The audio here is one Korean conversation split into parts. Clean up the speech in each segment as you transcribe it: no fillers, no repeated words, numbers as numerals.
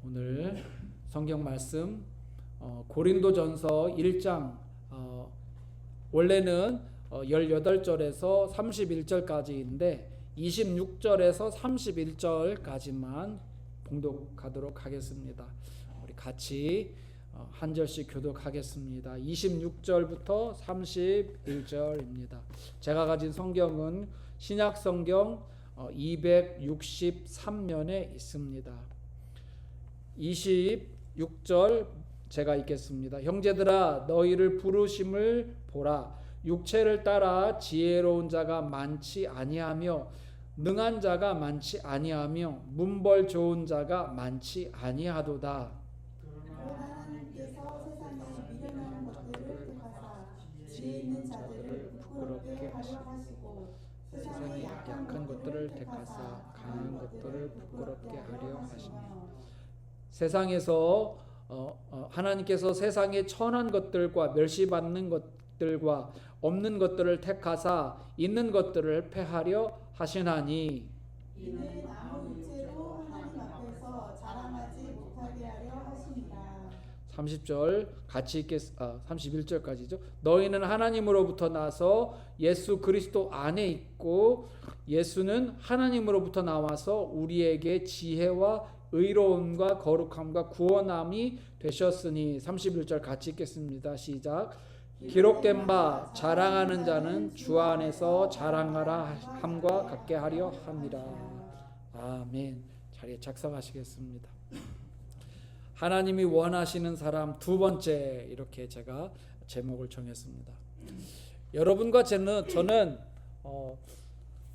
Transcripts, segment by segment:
오늘 성경 말씀 고린도전서 1장 원래는 18절에서 31절까지인데 26절에서 31절까지만 봉독하도록 하겠습니다. 우리 같이 한 절씩 교독하겠습니다. 26절부터 31절입니다. 제가 가진 성경은 신약 성경 263면에 있습니다. 26절 제가 읽겠습니다. 형제들아 너희를 부르심을 보라. 육체를 따라 지혜로운 자가 많지 아니하며 능한 자가 많지 아니하며 문벌 좋은 자가 많지 아니하도다. 하나님께서 세상에 미련한 것들을 택하사 지혜 있는 자들을 부끄럽게 하려 하시고 세상에 약한 것들을 택하사 강한 것들을 부끄럽게 하려 하시며 세상에서 하나님께서 세상의 천한 것들과 멸시받는 것들과 없는 것들을 택하사 있는 것들을 패하려 하시나니 이는 아무 육체로 하나님 앞에서 자랑하지 못하게 하려 하시니라. 30절 같이 31절까지죠. 너희는 하나님으로부터 나서 예수 그리스도 안에 있고 예수는 하나님으로부터 나와서 우리에게 지혜와 의로움과 거룩함과 구원함이 되셨으니 31절 같이 읽겠습니다. 시작. 기록된 바 자랑하는 자는 주 안에서 자랑하라 함과 같게 하려 함이라. 아멘. 자리에 착석하시겠습니다. 하나님이 원하시는 사람 두 번째, 이렇게 제가 제목을 정했습니다. 여러분과 저는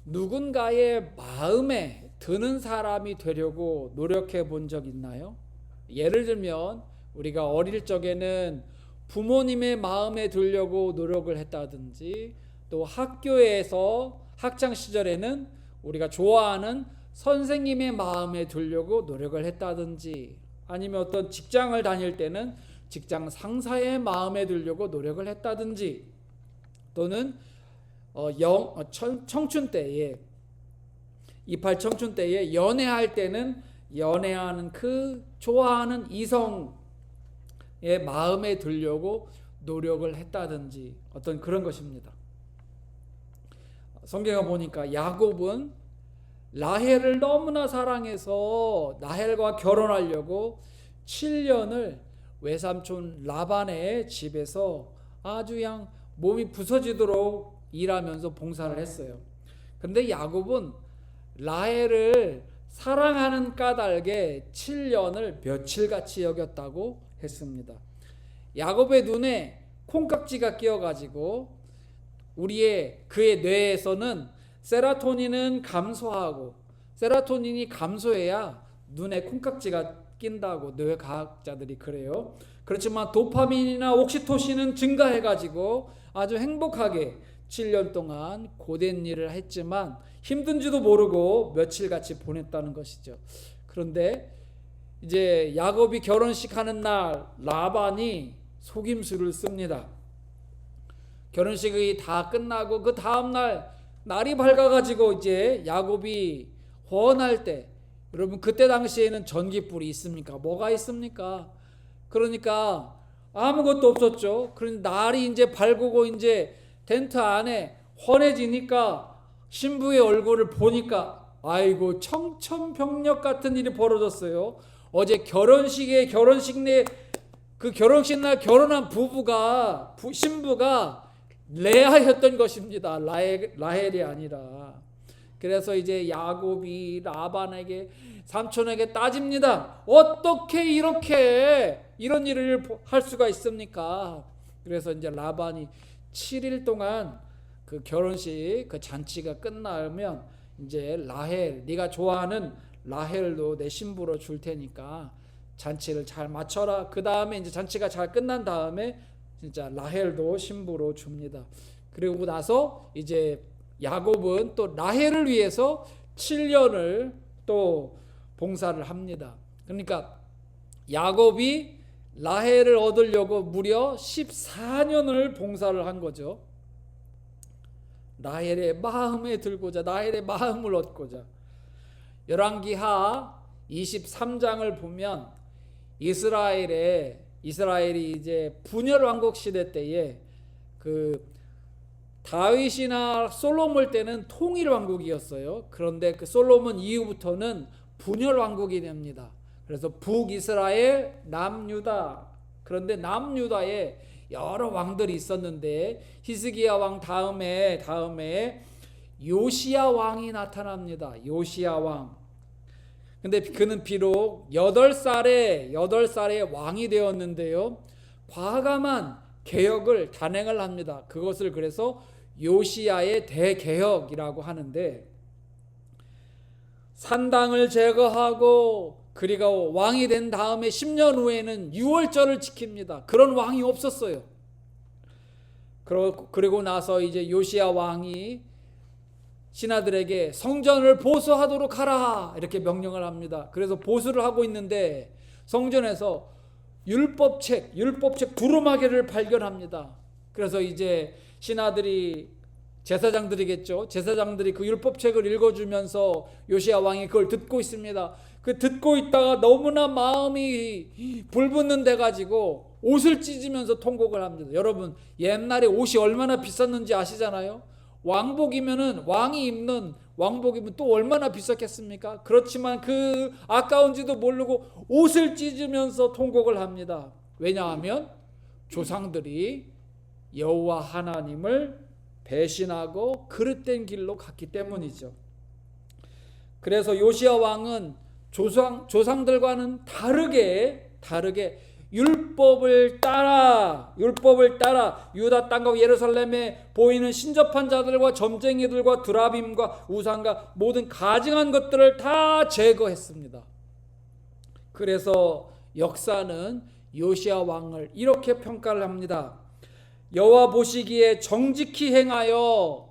누군가의 마음에 드는 사람이 되려고 노력해 본 적 있나요? 예를 들면 우리가 어릴 적에는 부모님의 마음에 들려고 노력을 했다든지, 또 학교에서 학창 시절에는 우리가 좋아하는 선생님의 마음에 들려고 노력을 했다든지, 아니면 어떤 직장을 다닐 때는 직장 상사의 마음에 들려고 노력을 했다든지, 또는 청춘 때에 이팔 청춘 때에 연애할 때는 연애하는 그 좋아하는 이성의 마음에 들려고 노력을 했다든지 어떤 그런 것입니다. 성경에 보니까 야곱은 라헬을 너무나 사랑해서 라헬과 결혼하려고 7년을 외삼촌 라반의 집에서 아주 그냥 몸이 부서지도록 일하면서 봉사를 했어요. 그런데 야곱은 라헬을 사랑하는 까닭에 7년을 며칠같이 여겼다고 했습니다. 야곱의 눈에 콩깍지가 끼어가지고 그의 뇌에서는 세로토닌은 감소하고, 세로토닌이 감소해야 눈에 콩깍지가 낀다고 뇌과학자들이 그래요. 그렇지만 도파민이나 옥시토신은 증가해가지고 아주 행복하게 7년 동안 고된 일을 했지만 힘든지도 모르고 며칠같이 보냈다는 것이죠. 그런데 이제 야곱이 결혼식 하는 날 라반이 속임수를 씁니다. 결혼식이 다 끝나고 그 다음날 날이 밝아가지고 이제 야곱이 헌할 때, 여러분 그때 당시에는 전기불이 있습니까? 뭐가 있습니까? 그러니까 아무것도 없었죠. 그런데 날이 이제 밝고 이제 텐트 안에 헌해지니까 신부의 얼굴을 보니까 아이고 청천벽력 같은 일이 벌어졌어요. 어제 결혼식 날 결혼한 신부가 레아였던 것입니다. 라헬이 아니라. 그래서 이제 야곱이 라반에게, 삼촌에게 따집니다. 어떻게 이런 일을 할 수가 있습니까? 그래서 이제 라반이 7일 동안 그 결혼식 그 잔치가 끝나면 이제 네가 좋아하는 라헬도 내 신부로 줄 테니까 잔치를 잘 마쳐라. 그 다음에 이제 잔치가 잘 끝난 다음에 진짜 라헬도 신부로 줍니다. 그리고 나서 이제 야곱은 또 라헬을 위해서 7년을 또 봉사를 합니다. 그러니까 야곱이 라헬을 얻으려고 무려 14년을 봉사를 한 거죠. 라헬의 마음에 들고자, 라헬의 마음을 얻고자. 열왕기하 23장을 보면 이스라엘이 이제 분열 왕국 시대 때에 그 다윗이나 솔로몬 때는 통일 왕국이었어요. 그런데 그 솔로몬 이후부터는 분열 왕국이 됩니다. 그래서 북이스라엘, 남유다. 그런데 남유다에 여러 왕들이 있었는데 히스기야 왕 다음에 요시야 왕이 나타납니다. 요시야 왕. 근데 그는 비록 8살에 왕이 되었는데요. 과감한 개혁을 단행을 합니다. 그것을 그래서 요시야의 대개혁이라고 하는데, 산당을 제거하고 그리고 왕이 된 다음에 10년 후에는 유월절을 지킵니다. 그런 왕이 없었어요. 그리고 나서 이제 요시야 왕이 신하들에게 성전을 보수하도록 하라 이렇게 명령을 합니다. 그래서 보수를 하고 있는데 성전에서 율법책 두루마기를 발견합니다. 그래서 이제 신하들이 제사장들이겠죠. 제사장들이 그 율법책을 읽어주면서 요시야 왕이 그걸 듣고 있습니다. 그 듣고 있다가 너무나 마음이 불붙는 데 가지고 옷을 찢으면서 통곡을 합니다. 여러분, 옛날에 옷이 얼마나 비쌌는지 아시잖아요. 왕이 입는 왕복이면 또 얼마나 비쌌겠습니까? 그렇지만 그 아까운지도 모르고 옷을 찢으면서 통곡을 합니다. 왜냐하면 조상들이 여호와 하나님을 배신하고 그릇된 길로 갔기 때문이죠. 그래서 요시야 왕은 조상들과는 다르게 율법을 따라 유다 땅과 예루살렘에 보이는 신접한 자들과 점쟁이들과 드라빔과 우상과 모든 가증한 것들을 다 제거했습니다. 그래서 역사는 요시야 왕을 이렇게 평가를 합니다. 여호와 보시기에 정직히 행하여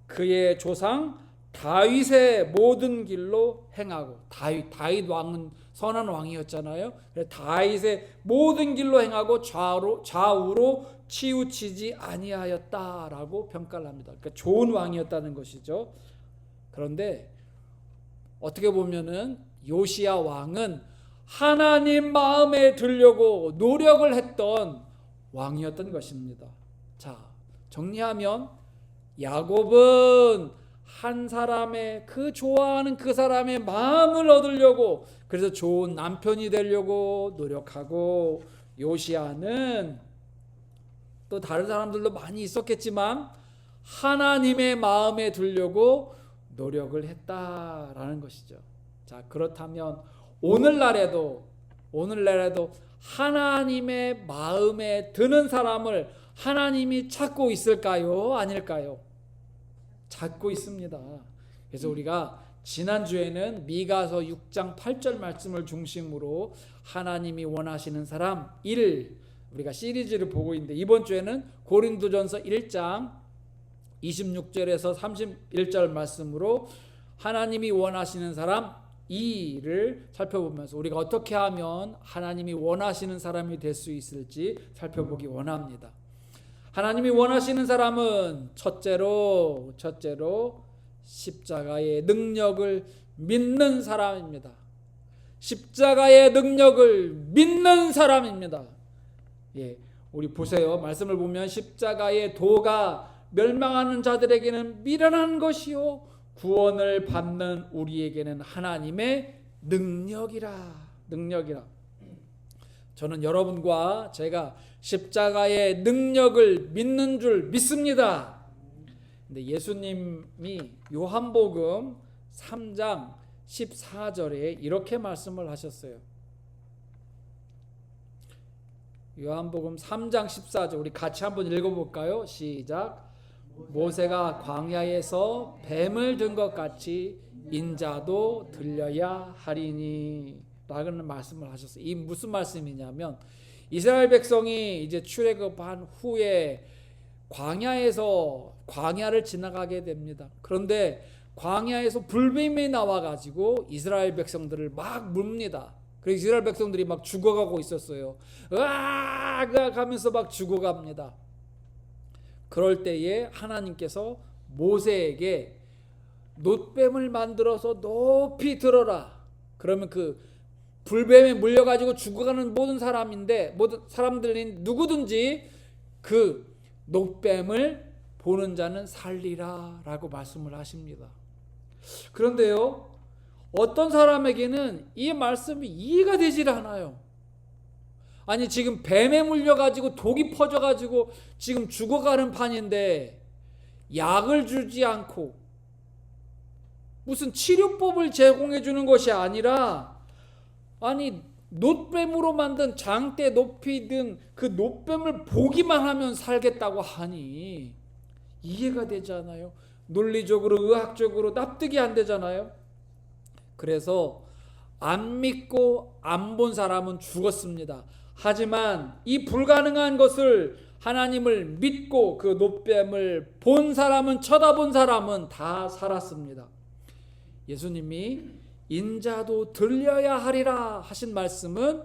그의 조상 다윗의 모든 길로 행하고, 다윗 왕은 선한 왕이었잖아요. 다윗의 모든 길로 행하고 좌우로 치우치지 아니하였다라고 평가를 합니다. 그러니까 좋은 왕이었다는 것이죠. 그런데 어떻게 보면은 요시야 왕은 하나님 마음에 들려고 노력을 했던 왕이었던 것입니다. 자, 정리하면 야곱은 한 사람의 좋아하는 그 사람의 마음을 얻으려고, 그래서 좋은 남편이 되려고 노력하고, 요시야는 또 다른 사람들도 많이 있었겠지만 하나님의 마음에 들려고 노력을 했다라는 것이죠. 자, 그렇다면 오늘날에도 하나님의 마음에 드는 사람을 하나님이 찾고 있을까요? 아닐까요? 찾고 있습니다. 그래서 우리가 지난주에는 미가서 6장 8절 말씀을 중심으로 하나님이 원하시는 사람 1, 우리가 시리즈를 보고 있는데, 이번 주에는 고린도전서 1장 26절에서 31절 말씀으로 하나님이 원하시는 사람 2를 살펴보면서 우리가 어떻게 하면 하나님이 원하시는 사람이 될 수 있을지 살펴보기 원합니다. 하나님이 원하시는 사람은 첫째로 십자가의 능력을 믿는 사람입니다. 십자가의 능력을 믿는 사람입니다. 예, 우리 보세요. 말씀을 보면 십자가의 도가 멸망하는 자들에게는 미련한 것이요 구원을 받는 우리에게는 하나님의 능력이라. 저는 여러분과 제가 십자가의 능력을 믿는 줄 믿습니다. 근데 예수님이 요한복음 3장 14절에 이렇게 말씀을 하셨어요. 요한복음 3장 14절 우리 같이 한번 읽어볼까요? 시작. 모세가 광야에서 뱀을 든 것 같이 인자도 들려야 하리니 라는 말씀을 하셨어요. 이 무슨 말씀이냐면 이스라엘 백성이 이제 출애굽한 후에 광야를 지나가게 됩니다. 그런데 광야에서 불뱀이 나와가지고 이스라엘 백성들을 막 뭅니다. 그래서 이스라엘 백성들이 막 죽어가고 있었어요. 으악 하면서 막 죽어갑니다. 그럴 때에 하나님께서 모세에게 놋뱀을 만들어서 높이 들어라. 그러면 그 불뱀에 물려가지고 죽어가는 모든 사람인데, 모든 사람들인 누구든지 그 노뱀을 보는 자는 살리라 라고 말씀을 하십니다. 그런데요, 어떤 사람에게는 이 말씀이 이해가 되질 않아요. 아니, 지금 뱀에 물려가지고 독이 퍼져가지고 지금 죽어가는 판인데 약을 주지 않고 무슨 치료법을 제공해 주는 것이 아니라, 아니, 놋뱀으로 만든 장대 높이 든 그 놋뱀을 보기만 하면 살겠다고 하니 이해가 되지 않아요. 논리적으로 의학적으로 납득이 안 되잖아요. 그래서 안 믿고 안 본 사람은 죽었습니다. 하지만 이 불가능한 것을 하나님을 믿고 그 놋뱀을 본 사람은, 쳐다본 사람은 다 살았습니다. 예수님이 인자도 들려야 하리라 하신 말씀은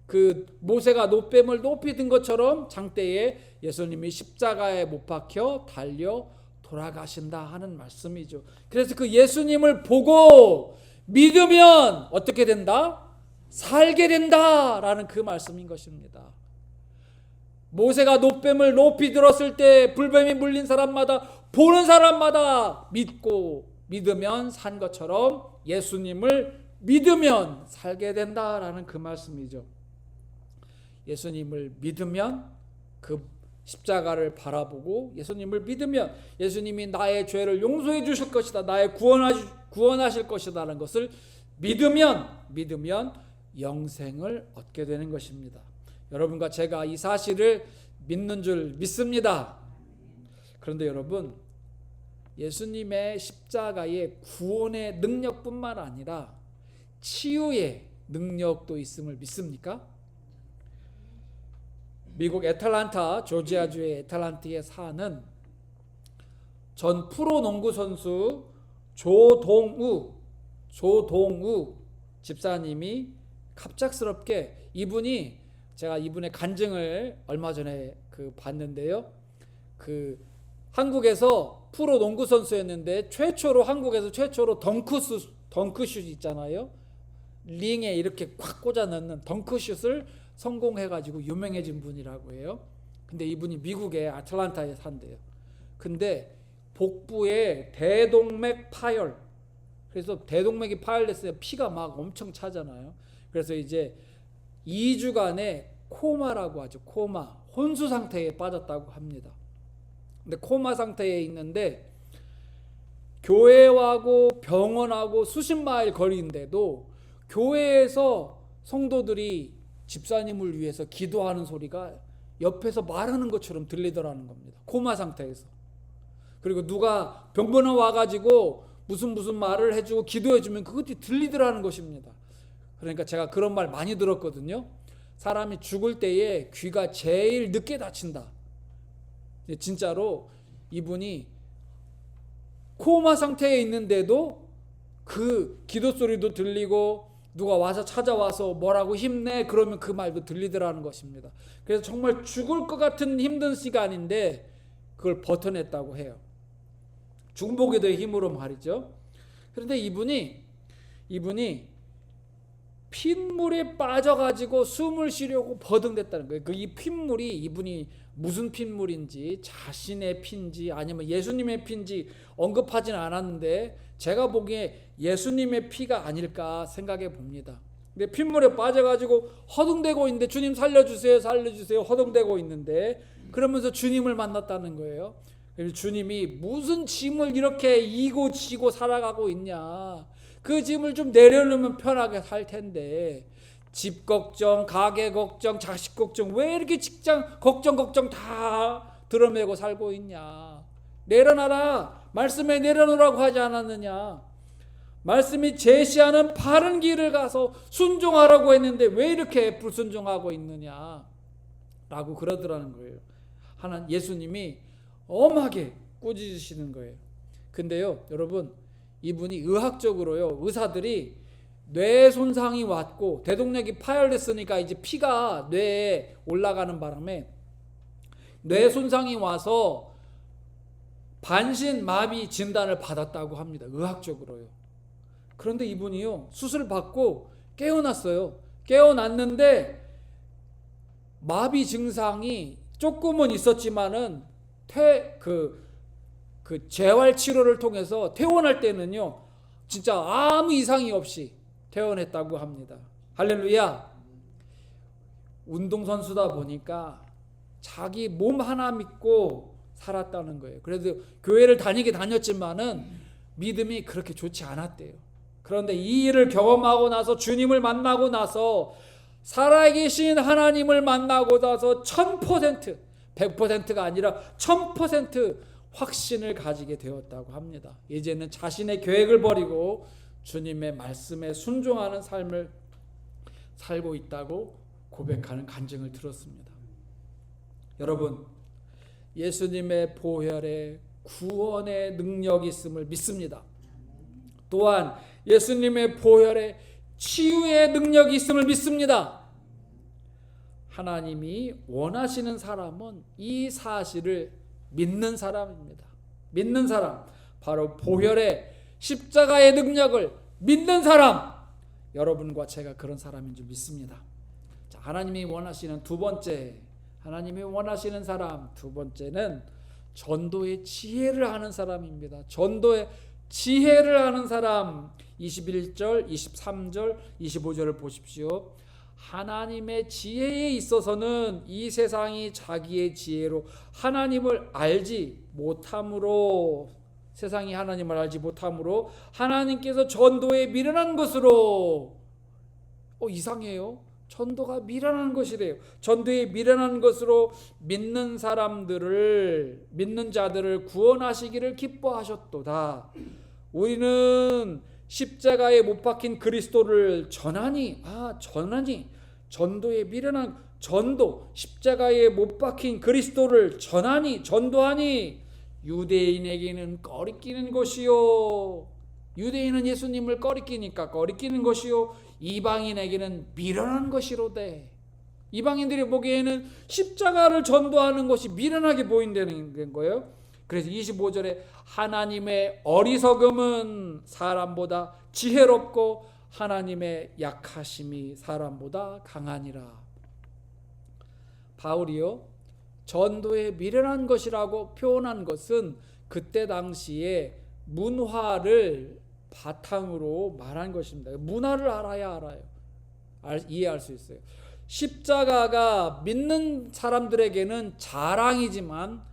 그 모세가 놋뱀을 높이 든 것처럼 장대에 예수님이 십자가에 못 박혀 달려 돌아가신다 하는 말씀이죠. 그래서 그 예수님을 보고 믿으면 어떻게 된다? 살게 된다라는 그 말씀인 것입니다. 모세가 놋뱀을 높이 들었을 때 불뱀이 물린 사람마다, 보는 사람마다 믿으면 산 것처럼 예수님을 믿으면 살게 된다라는 그 말씀이죠. 예수님을 믿으면, 그 십자가를 바라보고 예수님을 믿으면 예수님이 나의 죄를 용서해 주실 것이다, 나의 구원하실 것이다라는 것을 믿으면 영생을 얻게 되는 것입니다. 여러분과 제가 이 사실을 믿는 줄 믿습니다. 그런데 여러분, 예수님의 십자가의 구원의 능력뿐만 아니라 치유의 능력도 있음을 믿습니까? 미국 애틀란타, 조지아주의 애틀란타에 사는 전 프로농구 선수 조동우 집사님이 갑작스럽게, 제가 이분의 간증을 얼마 전에 봤는데요. 한국에서 프로 농구 선수였는데 한국에서 최초로 덩크슛 있잖아요. 링에 이렇게 콱 꽂아 넣는 덩크슛을 성공해가지고 유명해진 분이라고 해요. 근데 이분이 미국의 애틀란타에 산대요. 근데 복부에 대동맥 파열, 그래서 대동맥이 파열됐어요. 피가 막 엄청 차잖아요. 그래서 이제 2주간의 코마라고 하죠. 혼수 상태에 빠졌다고 합니다. 근데 코마 상태에 있는데 교회하고 병원하고 수십 마일 거리인데도 교회에서 성도들이 집사님을 위해서 기도하는 소리가 옆에서 말하는 것처럼 들리더라는 겁니다. 코마 상태에서. 그리고 누가 병원에 와가지고 무슨 말을 해주고 기도해주면 그것이 들리더라는 것입니다. 그러니까 제가 그런 말 많이 들었거든요. 사람이 죽을 때에 귀가 제일 늦게 닫힌다. 진짜로 이분이 코마 상태에 있는데도 그 기도 소리도 들리고, 누가 와서 찾아와서 뭐라고 힘내 그러면 그 말도 들리더라는 것입니다. 그래서 정말 죽을 것 같은 힘든 시간인데 그걸 버텨냈다고 해요. 중보기도의 힘으로 말이죠. 그런데 이분이 핏물에 빠져가지고 숨을 쉬려고 버둥댔다는 거예요. 이 핏물이 이분이 무슨 핏물인지, 자신의 피인지 아니면 예수님의 피인지 언급하지는 않았는데 제가 보기에 예수님의 피가 아닐까 생각해 봅니다. 근데 핏물에 빠져가지고 허둥대고 있는데, 주님 살려주세요 허둥대고 있는데, 그러면서 주님을 만났다는 거예요. 그래서 주님이 무슨 짐을 이렇게 이고 지고 살아가고 있냐, 그 짐을 좀 내려놓으면 편하게 살 텐데, 집 걱정, 가게 걱정, 자식 걱정, 왜 이렇게 직장 걱정 다 들어매고 살고 있냐, 내려놔라, 말씀에 내려놓으라고 하지 않았느냐, 말씀이 제시하는 바른 길을 가서 순종하라고 했는데 왜 이렇게 불순종하고 있느냐 라고 그러더라는 거예요. 예수님이 엄하게 꾸짖으시는 거예요. 근데요 여러분, 이분이 의학적으로요, 의사들이 뇌 손상이 왔고 대동맥이 파열됐으니까 이제 피가 뇌에 올라가는 바람에 뇌 손상이 와서 반신마비 진단을 받았다고 합니다. 의학적으로요. 그런데 이분이요, 수술 받고 깨어났어요. 깨어났는데 마비 증상이 조금은 있었지만은 재활 치료를 통해서 퇴원할 때는요, 진짜 아무 이상이 없이 퇴원했다고 합니다. 할렐루야. 운동선수다 보니까 자기 몸 하나 믿고 살았다는 거예요. 그래도 교회를 다녔지만은 믿음이 그렇게 좋지 않았대요. 그런데 이 일을 경험하고 나서, 주님을 만나고 나서, 살아계신 하나님을 만나고 나서 1000%, 100%가 아니라 1000% 확신을 가지게 되었다고 합니다. 이제는 자신의 계획을 버리고 주님의 말씀에 순종하는 삶을 살고 있다고 고백하는 간증을 들었습니다. 여러분, 예수님의 보혈에 구원의 능력이 있음을 믿습니다. 또한 예수님의 보혈에 치유의 능력이 있음을 믿습니다. 하나님이 원하시는 사람은 이 사실을 믿는 사람입니다. 믿는 사람, 바로 보혈의 십자가의 능력을 믿는 사람, 여러분과 제가 그런 사람인 줄 믿습니다. 자, 하나님이 원하시는 하나님이 원하시는 사람 두 번째는 전도의 지혜를 하는 사람입니다. 전도의 지혜를 하는 사람, 21절, 23절, 25절을 보십시오. 하나님의 지혜에 있어서는 이 세상이 자기의 지혜로 하나님을 알지 못함으로, 세상이 하나님을 알지 못함으로 하나님께서 전도에 미련한 것으로, 이상해요. 전도가 미련한 것이래요. 전도에 미련한 것으로 믿는 자들을 구원하시기를 기뻐하셨도다. 우리는 십자가에 못 박힌 그리스도를 전하니, 전도에 미련한 십자가에 못 박힌 그리스도를 전도하니 유대인에게는 꺼리끼는 것이요, 유대인은 예수님을 꺼리끼니까 꺼리끼는 것이요, 이방인에게는 미련한 것이로되. 이방인들이 보기에는 십자가를 전도하는 것이 미련하게 보인다는 거예요. 그래서 25절에 하나님의 어리석음은 사람보다 지혜롭고 하나님의 약하심이 사람보다 강하니라. 바울이요, 전도에 미련한 것이라고 표현한 것은 그때 당시에 문화를 바탕으로 말한 것입니다. 문화를 알아요. 이해할 수 있어요. 십자가가 믿는 사람들에게는 자랑이지만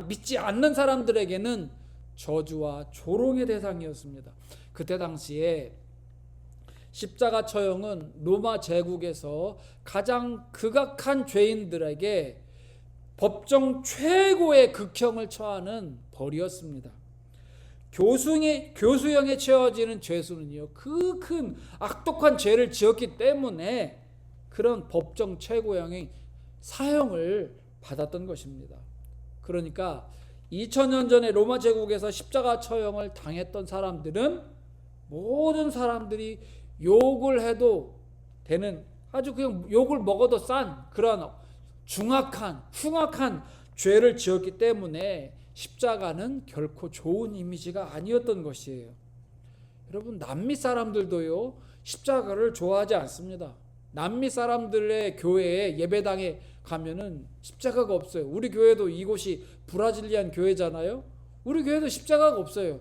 믿지 않는 사람들에게는 저주와 조롱의 대상이었습니다. 그때 당시에 십자가 처형은 로마 제국에서 가장 극악한 죄인들에게 법정 최고의 극형을 처하는 벌이었습니다. 교수형에 채워지는 죄수는요, 그 큰 악독한 죄를 지었기 때문에 그런 법정 최고형의 사형을 받았던 것입니다. 그러니까 2000년 전에 로마 제국에서 십자가 처형을 당했던 사람들은 모든 사람들이 욕을 해도 되는, 아주 그냥 욕을 먹어도 싼 그런 흉악한 죄를 지었기 때문에 십자가는 결코 좋은 이미지가 아니었던 것이에요. 여러분, 남미 사람들도요, 십자가를 좋아하지 않습니다. 남미 사람들의 교회에, 예배당에 가면은 십자가가 없어요. 우리 교회도, 이곳이 브라질리안 교회잖아요. 우리 교회도 십자가가 없어요.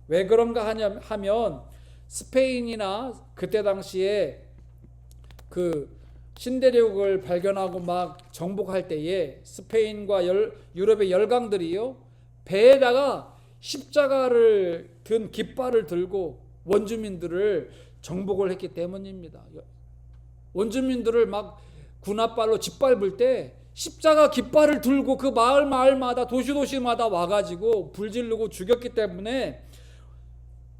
왜 그런가 하면 스페인이나 그때 당시에 그 신대륙을 발견하고 막 정복할 때에 스페인과 유럽의 열강들이요, 배에다가 십자가를 든 깃발을 들고 원주민들을 정복을 했기 때문입니다. 원주민들을 막 군홧발로 짓밟을 때 십자가 깃발을 들고 그 마을마다 도시마다 와가지고 불지르고 죽였기 때문에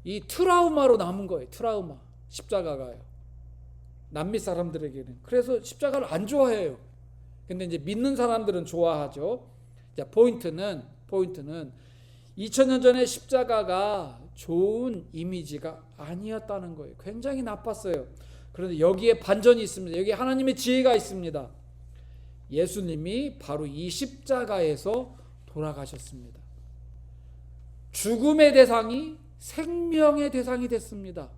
이 트라우마로 남은 거예요. 트라우마. 십자가가요. 남미 사람들에게는. 그래서 십자가를 안 좋아해요. 근데 이제 믿는 사람들은 좋아하죠. 자, 포인트는 2000년 전에 십자가가 좋은 이미지가 아니었다는 거예요. 굉장히 나빴어요. 그런데 여기에 반전이 있습니다. 여기에 하나님의 지혜가 있습니다. 예수님이 바로 이 십자가에서 돌아가셨습니다. 죽음의 대상이 생명의 대상이 됐습니다.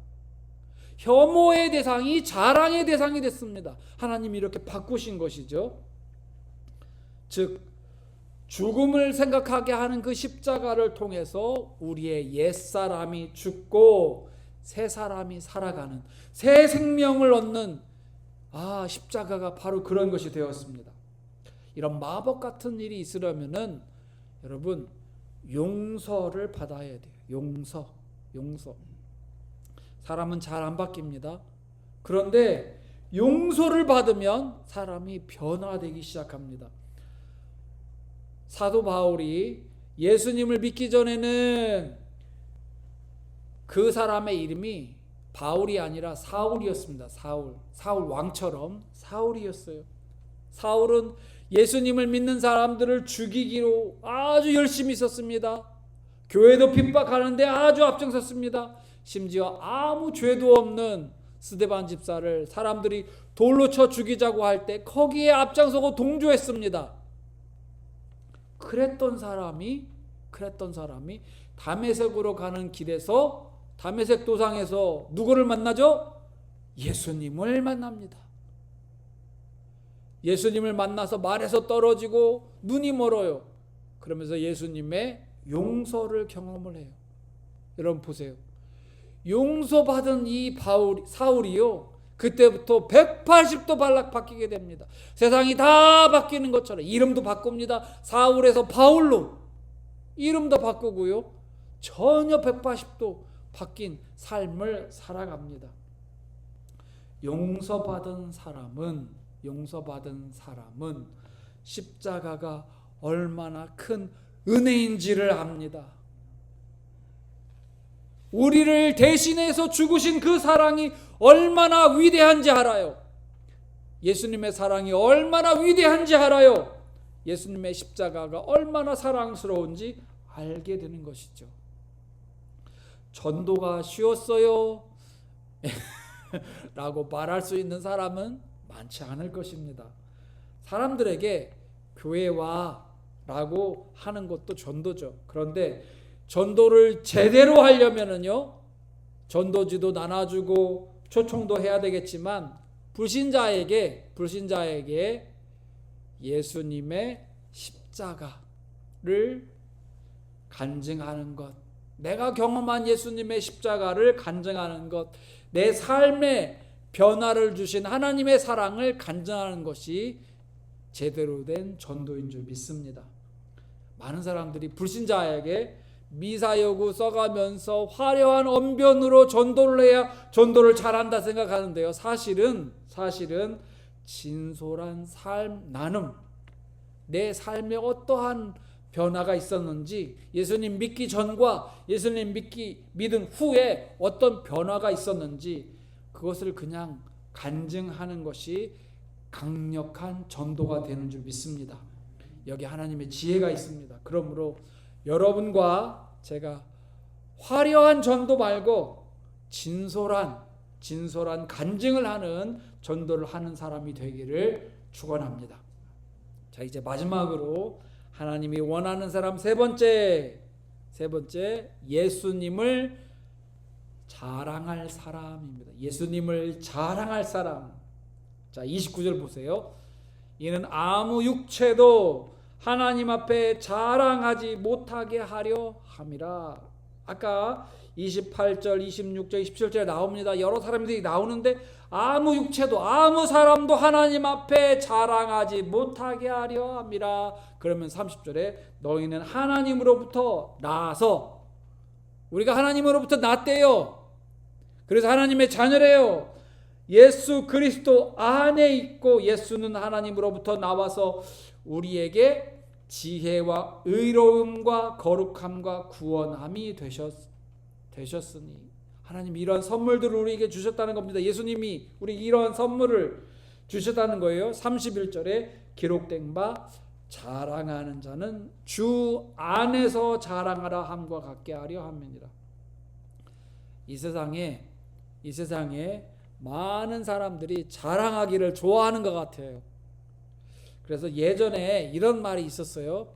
혐오의 대상이 자랑의 대상이 됐습니다. 하나님이 이렇게 바꾸신 것이죠. 즉 죽음을 생각하게 하는 그 십자가를 통해서 우리의 옛사람이 죽고 새 사람이 살아가는, 새 생명을 얻는 십자가가 바로 그런 것이 되었습니다. 이런 마법 같은 일이 있으려면은 여러분 용서를 받아야 돼요. 용서. 사람은 잘 안 바뀝니다. 그런데 용서를 받으면 사람이 변화되기 시작합니다. 사도 바울이 예수님을 믿기 전에는 그 사람의 이름이 바울이 아니라 사울이었습니다. 사울 왕처럼 사울이었어요. 사울은 예수님을 믿는 사람들을 죽이기로 아주 열심히 있었습니다. 교회도 핍박하는데 아주 앞장섰습니다. 심지어 아무 죄도 없는 스데반 집사를 사람들이 돌로 쳐 죽이자고 할 때 거기에 앞장서고 동조했습니다. 그랬던 사람이 다메섹으로 가는 길에서 다메섹 도상에서 누구를 만나죠? 예수님을 만납니다. 예수님을 만나서 말에서 떨어지고 눈이 멀어요. 그러면서 예수님의 용서를 경험을 해요. 여러분 보세요. 용서받은 이 사울이요, 그때부터 180도 발락 바뀌게 됩니다. 세상이 다 바뀌는 것처럼 이름도 바꿉니다. 사울에서 바울로 이름도 바꾸고요, 전혀 180도 바뀐 삶을 살아갑니다. 용서받은 사람은 십자가가 얼마나 큰 은혜인지를 압니다. 우리를 대신해서 죽으신 그 사랑이 얼마나 위대한지 알아요. 예수님의 사랑이 얼마나 위대한지 알아요. 예수님의 십자가가 얼마나 사랑스러운지 알게 되는 것이죠. 전도가 쉬웠어요 라고 말할 수 있는 사람은 많지 않을 것입니다. 사람들에게 교회와 라고 하는 것도 전도죠. 그런데 전도를 제대로 하려면은요, 전도지도 나눠주고 초청도 해야 되겠지만 불신자에게 예수님의 십자가를 간증하는 것, 내가 경험한 예수님의 십자가를 간증하는 것, 내 삶에 변화를 주신 하나님의 사랑을 간증하는 것이 제대로 된 전도인 줄 믿습니다. 많은 사람들이 불신자에게 미사여구 써가면서 화려한 언변으로 전도를 해야 전도를 잘한다 생각하는데요, 사실은 진솔한 삶, 나눔, 내 삶에 어떠한 변화가 있었는지, 예수님 믿기 전과 예수님 믿은 후에 어떤 변화가 있었는지 그것을 그냥 간증하는 것이 강력한 전도가 되는 줄 믿습니다. 여기 하나님의 지혜가 있습니다. 그러므로 여러분과 제가 화려한 전도 말고 진솔한 간증을 하는 전도를 하는 사람이 되기를 축원합니다. 자, 이제 마지막으로 하나님이 원하는 사람 세 번째, 예수님을 자랑할 사람입니다. 예수님을 자랑할 사람. 자, 29절 보세요. 이는 아무 육체도 하나님 앞에 자랑하지 못하게 하려 함이라. 아까 28절, 26절, 27절에 나옵니다. 여러 사람들이 나오는데 아무 육체도, 아무 사람도 하나님 앞에 자랑하지 못하게 하려 함이라. 그러면 30절에 너희는 하나님으로부터 나서, 우리가 하나님으로부터 났대요. 그래서 하나님의 자녀래요. 예수 그리스도 안에 있고 예수는 하나님으로부터 나와서 우리에게 지혜와 의로움과 거룩함과 구원함이 되셨으니, 하나님이 이런 선물들을 우리에게 주셨다는 겁니다. 예수님이 우리 이런 선물을 주셨다는 거예요. 31절에 기록된 바 자랑하는 자는 주 안에서 자랑하라 함과 같게 하려 함이니라. 이 세상에 많은 사람들이 자랑하기를 좋아하는 것 같아요. 그래서 예전에 이런 말이 있었어요.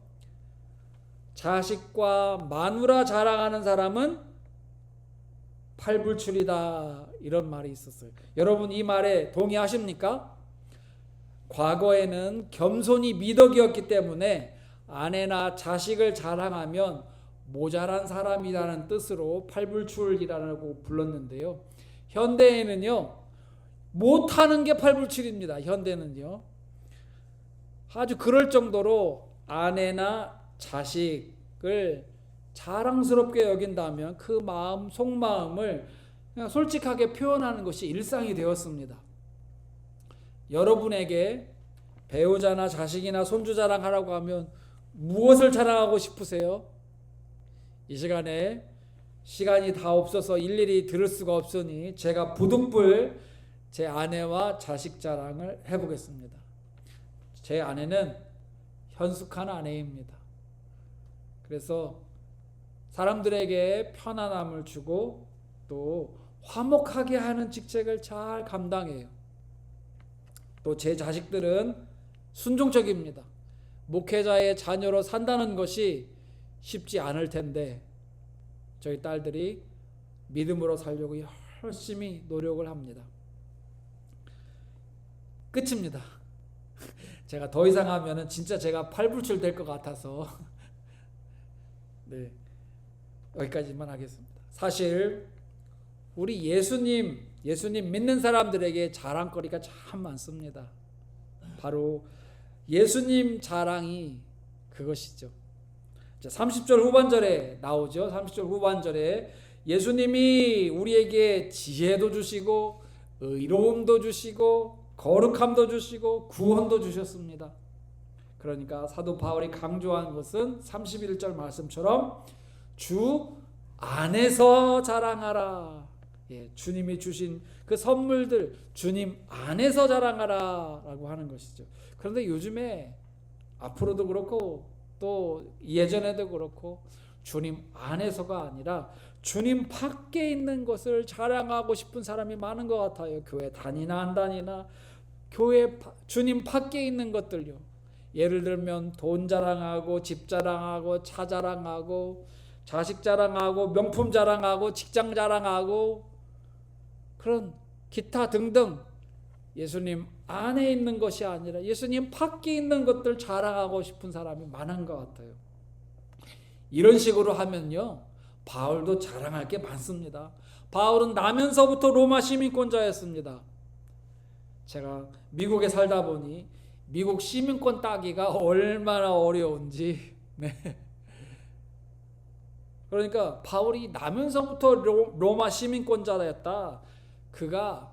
자식과 마누라 자랑하는 사람은 팔불출이다 이런 말이 있었어요. 여러분 이 말에 동의하십니까? 과거에는 겸손이 미덕이었기 때문에 아내나 자식을 자랑하면 모자란 사람이라는 뜻으로 팔불출이라고 불렀는데요. 현대에는요, 못하는 게 팔불출입니다. 현대는요. 아주 그럴 정도로 아내나 자식을 자랑스럽게 여긴다면 그 마음, 속마음을 그냥 솔직하게 표현하는 것이 일상이 되었습니다. 여러분에게 배우자나 자식이나 손주 자랑하라고 하면 무엇을 자랑하고 싶으세요? 이 시간에 시간이 다 없어서 일일이 들을 수가 없으니 제가 부득불 제 아내와 자식 자랑을 해보겠습니다. 제 아내는 현숙한 아내입니다. 그래서 사람들에게 편안함을 주고 또 화목하게 하는 직책을 잘 감당해요. 또 제 자식들은 순종적입니다. 목회자의 자녀로 산다는 것이 쉽지 않을 텐데 저희 딸들이 믿음으로 살려고 열심히 노력을 합니다. 끝입니다. 제가 더 이상 하면은 진짜 제가 팔불출 될 것 같아서 네, 여기까지만 하겠습니다. 사실 우리 예수님 믿는 사람들에게 자랑거리가 참 많습니다. 바로 예수님 자랑이 그것이죠. 30절 후반절에 나오죠. 30절 후반절에 예수님이 우리에게 지혜도 주시고 의로움도 주시고 거룩함도 주시고 구원도 주셨습니다. 그러니까 사도 바울이 강조한 것은 31절 말씀처럼 주 안에서 자랑하라. 주님이 주신 그 선물들 주님 안에서 자랑하라 라고 하는 것이죠. 그런데 요즘에 앞으로도 그렇고 또 예전에도 그렇고 주님 안에서가 아니라 주님 밖에 있는 것을 자랑하고 싶은 사람이 많은 것 같아요. 교회 다니나 안 다니나 교회 주님 밖에 있는 것들요. 예를 들면 돈 자랑하고 집 자랑하고 차 자랑하고 자식 자랑하고 명품 자랑하고 직장 자랑하고 그런 기타 등등 예수님 안에 있는 것이 아니라 예수님 밖에 있는 것들 자랑하고 싶은 사람이 많은 것 같아요. 이런 식으로 하면요, 바울도 자랑할 게 많습니다. 바울은 나면서부터 로마 시민권자였습니다. 제가 미국에 살다 보니 미국 시민권 따기가 얼마나 어려운지. 네. 그러니까 바울이 나면서부터 로마 시민권자였다. 그가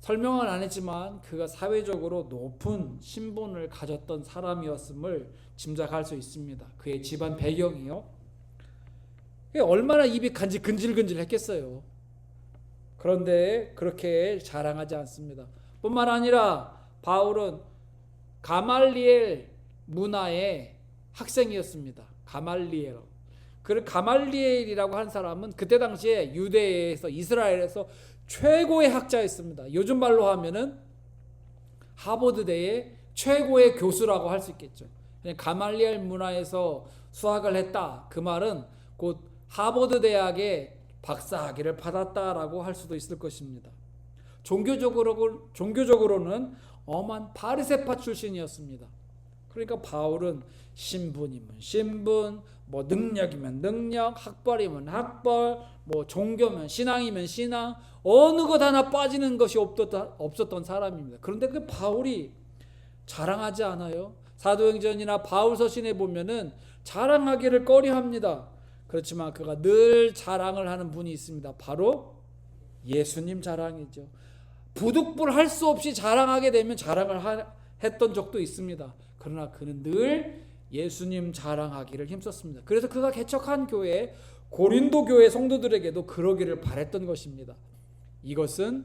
설명은 안 했지만 그가 사회적으로 높은 신분을 가졌던 사람이었음을 짐작할 수 있습니다. 그의 집안 배경이요. 얼마나 입이 근질근질 했겠어요. 그런데 그렇게 자랑하지 않습니다. 뿐만 아니라 바울은 가말리엘 문화의 학생이었습니다. 가말리엘. 그 가말리엘이라고 한 사람은 그때 당시에 유대에서 이스라엘에서 최고의 학자였습니다. 요즘 말로 하면은 하버드대의 최고의 교수라고 할 수 있겠죠. 가말리엘 문화에서 수학을 했다. 그 말은 곧 하버드 대학의 박사학위를 받았다라고 할 수도 있을 것입니다. 종교적으로는 엄한 바리새파 출신이었습니다. 그러니까 바울은 신분이면 신분, 뭐 능력이면 능력, 학벌이면 학벌, 뭐 종교면 신앙이면 신앙, 어느 것 하나 빠지는 것이 없었던 사람입니다. 그런데 그 바울이 자랑하지 않아요. 사도행전이나 바울서신에 보면은 자랑하기를 꺼려합니다. 그렇지만 그가 늘 자랑을 하는 분이 있습니다. 바로 예수님 자랑이죠. 부득불 할 수 없이 자랑하게 되면 자랑을 했던 적도 있습니다. 그러나 그는 늘 예수님 자랑하기를 힘썼습니다. 그래서 그가 개척한 교회 고린도 교회 성도들에게도 그러기를 바랬던 것입니다. 이것은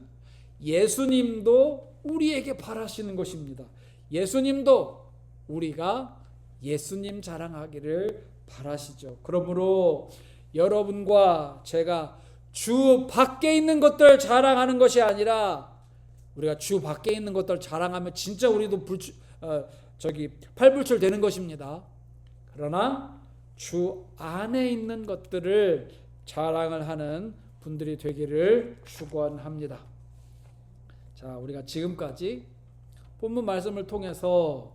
예수님도 우리에게 바라시는 것입니다. 예수님도 우리가 예수님 자랑하기를 바라시죠. 그러므로 여러분과 제가 주 밖에 있는 것들 자랑하는 것이 아니라 우리가 주 밖에 있는 것들 자랑하면 진짜 우리도 팔불출 되는 것입니다. 그러나 주 안에 있는 것들을 자랑을 하는 분들이 되기를 축원합니다. 자, 우리가 지금까지 본문 말씀을 통해서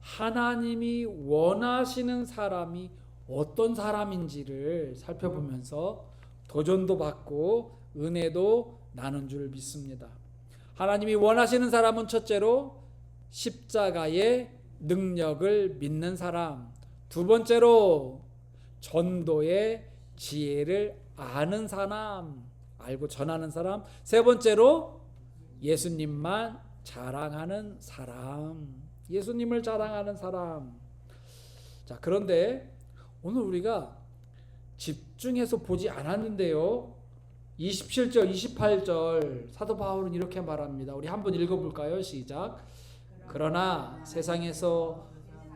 하나님이 원하시는 사람이 어떤 사람인지를 살펴보면서 도전도 받고 은혜도 나눈 줄 믿습니다. 하나님이 원하시는 사람은 첫째로 십자가의 능력을 믿는 사람, 두 번째로 전도의 지혜를 아는 사람, 알고 전하는 사람, 세 번째로 예수님만 자랑하는 사람, 예수님을 자랑하는 사람. 자, 그런데 오늘 우리가 집중해서 보지 않았는데요, 27절 28절 사도 바울은 이렇게 말합니다. 우리 한번 읽어볼까요? 시작. 그러나 세상에서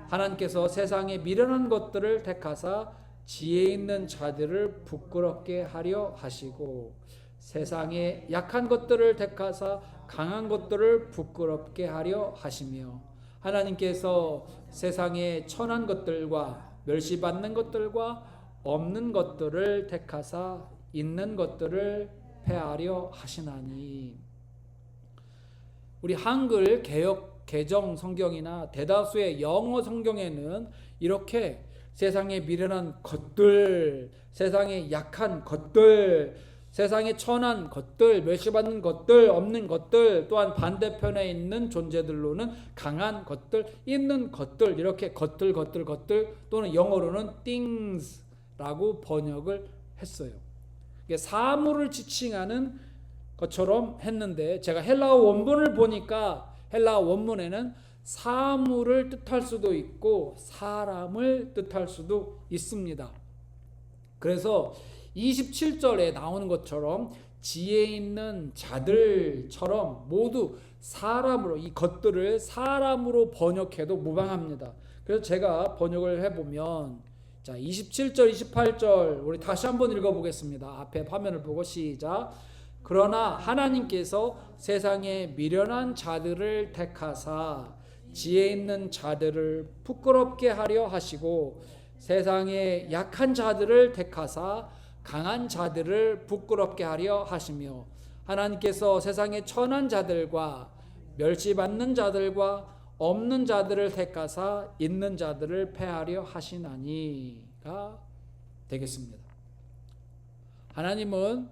하나님께서 세상의 미련한 것들을 택하사 지혜 있는 자들을 부끄럽게 하려 하시고 세상의 약한 것들을 택하사 강한 것들을 부끄럽게 하려 하시며 하나님께서 세상의 천한 것들과 멸시받는 것들과 없는 것들을 택하사 있는 것들을 폐하려 하시나니. 우리 한글 개역 개정 성경이나 대다수의 영어 성경에는 이렇게 세상에 미련한 것들, 세상에 약한 것들, 세상에 천한 것들, 멸시받는 것들, 없는 것들, 또한 반대편에 있는 존재들로는 강한 것들, 있는 것들, 이렇게 것들 또는 영어로는 things라고 번역을 했어요. 이게 사물을 지칭하는 것처럼 했는데 제가 헬라어 원문을 보니까 헬라어 원문에는 사물을 뜻할 수도 있고 사람을 뜻할 수도 있습니다. 그래서 27절에 나오는 것처럼 지혜 있는 자들처럼 모두 사람으로, 이 것들을 사람으로 번역해도 무방합니다. 그래서 제가 번역을 해보면, 자, 27절 28절 우리 다시 한번 읽어보겠습니다. 앞에 화면을 보고 시작. 그러나 하나님께서 세상에 미련한 자들을 택하사 지혜 있는 자들을 부끄럽게 하려 하시고 세상에 약한 자들을 택하사 강한 자들을 부끄럽게 하려 하시며 하나님께서 세상에 천한 자들과 멸시받는 자들과 없는 자들을 택하사 있는 자들을 폐하려 하시나니가 되겠습니다. 하나님은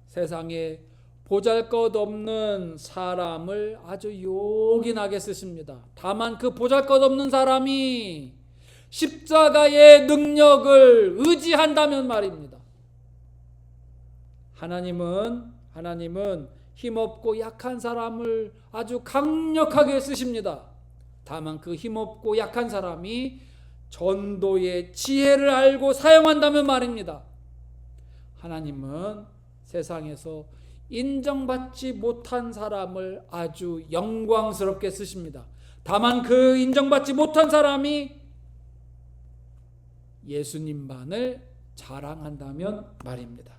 세상에 보잘것없는 사람을 아주 요긴하게 쓰십니다. 다만 그 보잘것없는 사람이 십자가의 능력을 의지한다면 말입니다. 하나님은 힘없고 약한 사람을 아주 강력하게 쓰십니다. 다만 그 힘없고 약한 사람이 전도의 지혜를 알고 사용한다면 말입니다. 하나님은 세상에서 인정받지 못한 사람을 아주 영광스럽게 쓰십니다. 다만 그 인정받지 못한 사람이 예수님만을 자랑한다면 말입니다.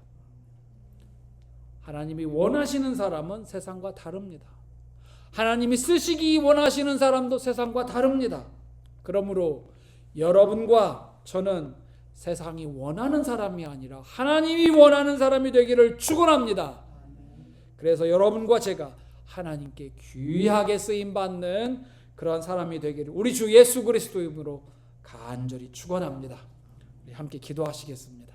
하나님이 원하시는 사람은 세상과 다릅니다. 하나님이 쓰시기 원하시는 사람도 세상과 다릅니다. 그러므로 여러분과 저는 세상이 원하는 사람이 아니라 하나님이 원하는 사람이 되기를 축원합니다. 그래서 여러분과 제가 하나님께 귀하게 쓰임받는 그런 사람이 되기를 우리 주 예수 그리스도 이름으로 간절히 축원합니다. 우리 함께 기도하시겠습니다.